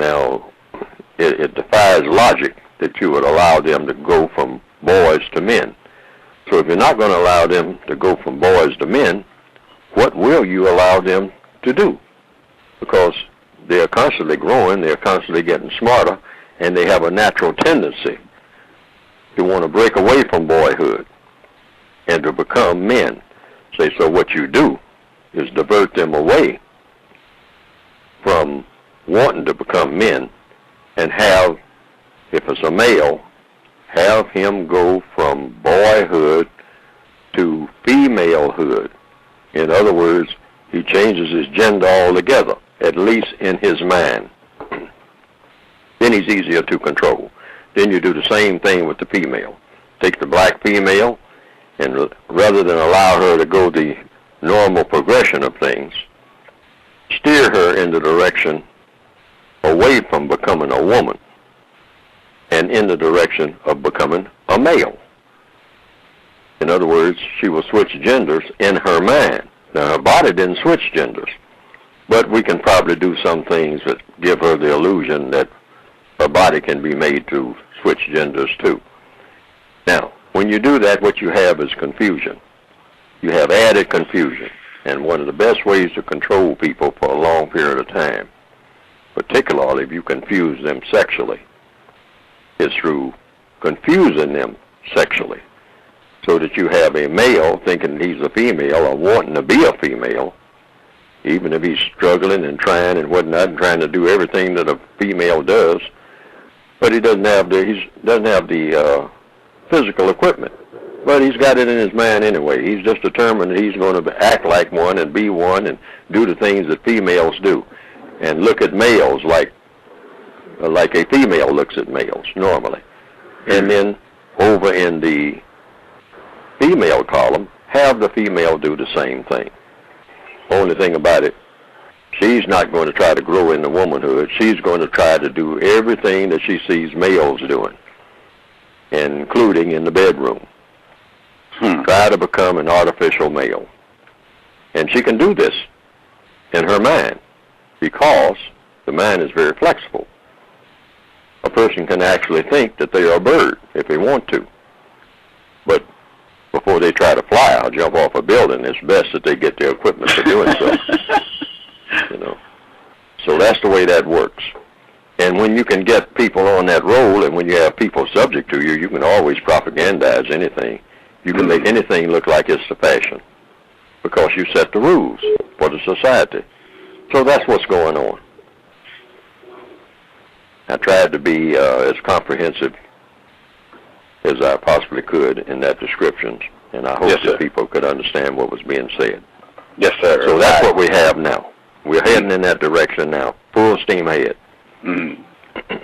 Now, it defies logic that you would allow them to go from boys to men. So if you're not going to allow them to go from boys to men, what will you allow them to do? Because they're constantly growing, they're constantly getting smarter, and they have a natural tendency to want to break away from boyhood and to become men. So what you do is divert them away from wanting to become men and have, if it's a male, have him go from boyhood to femalehood. In other words, he changes his gender altogether, at least in his mind. Then he's easier to control. Then you do the same thing with the female. Take the black female, and rather than allow her to go the normal progression of things, steer her in the direction away from becoming a woman and in the direction of becoming a male. In other words, she will switch genders in her mind. Now, her body didn't switch genders, but we can probably do some things that give her the illusion that her body can be made to switch genders too. Now, when you do that, what you have is confusion. You have added confusion. And one of the best ways to control people for a long period of time, particularly if you confuse them sexually, is through confusing them sexually, so that you have a male thinking he's a female or wanting to be a female, even if he's struggling and trying and whatnot and trying to do everything that a female does, but he doesn't have the physical equipment. But he's got it in his mind anyway. He's just determined that he's going to act like one and be one and do the things that females do, and look at males like a female looks at males normally. And then over in the female column, have the female do the same thing. Only thing about it, she's not going to try to grow into womanhood. She's going to try to do everything that she sees males doing, including in the bedroom. Try to become an artificial male. And she can do this in her mind because the mind is very flexible. A person can actually think that they are a bird if they want to. But before they try to fly or jump off a building, it's best that they get their equipment for doing so. So that's the way that works. And when you can get people on that role, and when you have people subject to you, you can always propagandize anything. You can make anything look like it's the fashion because you set the rules for the society. So that's what's going on. I tried to be as comprehensive as I possibly could in that description, and I hope that people could understand what was being said. Yes, sir. So that's what we have now. We're heading in that direction now, full steam ahead. Mm-hmm.